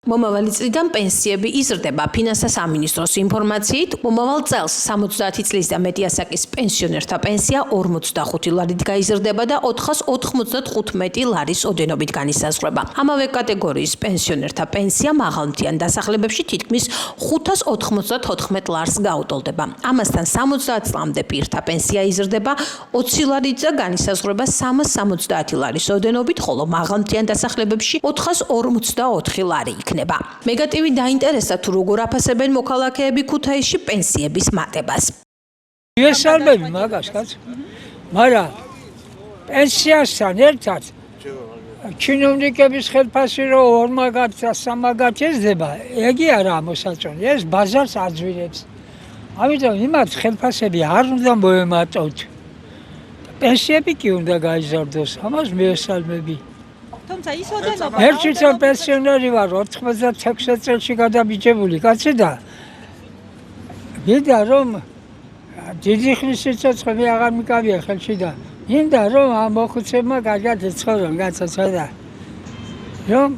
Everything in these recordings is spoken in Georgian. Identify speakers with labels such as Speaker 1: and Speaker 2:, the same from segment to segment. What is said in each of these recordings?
Speaker 1: მომავალი წლიდან პენსიები იზრდება. ფინანსთა სამინისტროს ინფორმაციით, მომავალ წელს 70 წლის და მეტი ასაკის პენსიონერთა პენსია 45 ლარით გაიზრდება და 495 ლარის ოდენობით განისაზღვრება. ამავე კატეგორიის პენსიონერთა პენსია მაღალმთიან დასახლებებში თითქმის 594 ლარს გაუტოლდება. ამასთან 70 წლამდე პირთა პენსია იზრდება 20 ლარით და განისაზღვრება 370 ლარის ოდენობით, ხოლო მაღალმთიან დასახლებებში 454 ლარი. მეგატივი დაინტერესდა თუ როგორ აფასებენ მოქალაქეები ქუთაისში პენსიების მატებას.
Speaker 2: ესალმები მაგას, კაცო. მაგრამ პენსიასთან ერთად ჩინოვნიკების ხელფასი რო 2-3 ეძება, ეგი არა მოსაწონი, ეს ბაზარს აძვირებს. ამიტომ იმათ ხელფასები არ უნდა მოემატოთ. პენსიები კი უნდა გაიზარდოს, ამას მიესალმები.
Speaker 3: თუმცა ის ოდენობა
Speaker 2: ერთი წელი პენსიონერი ვარ 96 წელში გადაბიჯებული კაცი და მინდა რომ დიდი ხნის სიცოცხლე მე აღარ მიკავია ხელში და მინდა რომ ამ მოხუცებმა კარგად ეცხოვრონ კაცო და რომ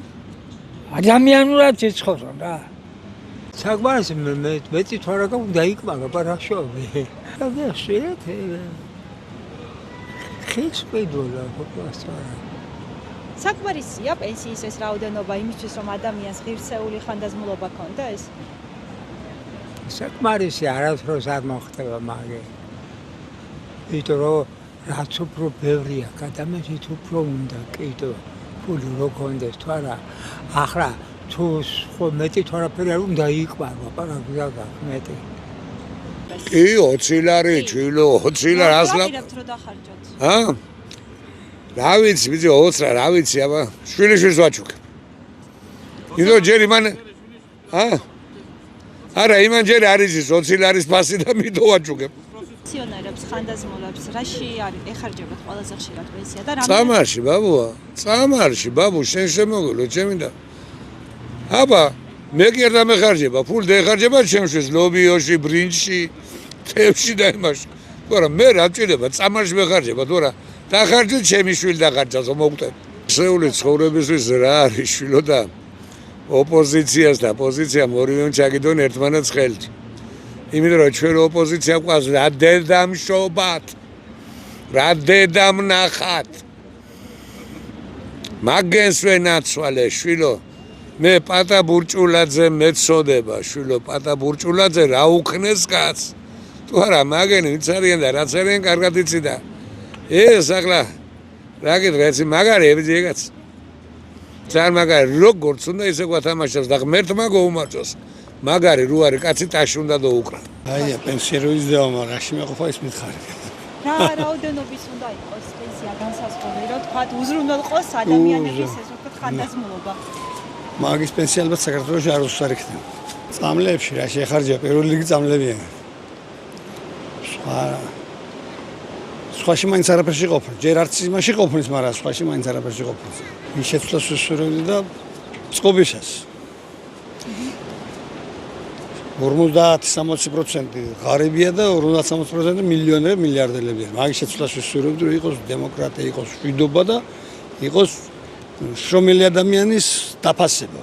Speaker 2: ადამიანურად ეცხოვრონ რა საკმარისი მე თვითონაკა უნდა იკმაga პარაშოვი და შეიძლება ხის პედოლა ფოტოასტარა
Speaker 3: საკმარისია პენსიის ეს რაოდენობა იმისთვის რომ ადამიანს ღირსეული ხანდაზმულობა ქონდეს?
Speaker 2: საკმარისი არასდროს არ მოხდება მაგე. იმიტომ რომ რაც უფრო ბევრია, ადამიანს უფრო უნდა კიდო ფული რო ქონდეს თუ არა. ახლა თუ ხო მეტი თუ არაფერი არ უნდა იკმაga, პარაგზა მეტი.
Speaker 4: კი 20 ლარი, ჩილო 20 ლარი ასლა.
Speaker 3: რო დახარჯოთ.
Speaker 4: ჰა? რა ვიცი, ვიცი 20 რა ვიცი, აბა შვილიშვილს ვაჩუქ. იმიტომ ჯერ იმან არა, იმან ჯერ არის ის 20 ლარის ფასი და მით ვაჩუქებ.
Speaker 3: პენსიონერებს ხანდაზმულებს რაში არის ეხარჯებათ ყველაზე ხშირად პენსია და რამე?
Speaker 4: წამარში, ბაბუა, წამარში, ბაბუ, შენ შემოგულო, ჩემი და. აბა, მე კი არ დამეხარჯება, ფული დაეხარჯება ჩემშვილს ლობიოში, ბრინჯში, თევში და იმაში. თორემ მე რა ჭირდება, წამარში მეხარჯება, თორემ დახარჯეთ ჩემი შვილი დახარჯავს მოგყვეთ. შეული ცხოვრებისთვის რა არის შვილო და ოპოზიციას და პოზიციამ ორივემ ჩაგიდონ ერთმანეთს ხელში. იმიტომ რომ ჩვენ ოპოზიცია გვყავს რა დედამშობათ, რა დედამნახat. მაგენს ვენაცვალე შვილო. მე პატა ბურჭულაძე მეწოდება შვილო, პატა ბურჭულაძე რა უხნეს კაც. თუ არა მაგენი ვინც არიან და რაც არიან კარგად იცი და ეს ახლა რა გითხრა ეს მაგარი ეგაც ძალიან მაგარი როგორც უნდა ისე გვათამაშებს და ღმერთმა გაუმარჯოს მაგარი რო არის კაცი ტაში უნდა დაუკრა
Speaker 5: აი პენსია რო იზრდება მაგრამ რაში მეყოფა ის მითხარი
Speaker 3: რა რაოდენობის უნდა იყოს პენსია განსაზღვრული რომ თქვა უზრუნველყოს ადამიანების ეს უფრო ხანდაზმულობა
Speaker 5: მაგის პენსია ალბათ საქართველოში არ უსწარ იქნება წამლებში რა შეხარჯება პირველი რიგი წამლებია სხვაში მაინც არაფერში ყოფნა. ჯერ არც იმაში ყოფნის, მაგრამ სხვაში მაინც არაფერში ყოფნის. ის შეცვლას ვისურვებდი და წყობისას. 50-60% ღარიბია და 50-60% მილიონერი, მილიარდელებია. მაგის შეცვლას ვისურვებდი, რომ იყოს დემოკრატია, იყოს მშვიდობა და იყოს შრომელი ადამიანის დაფასება.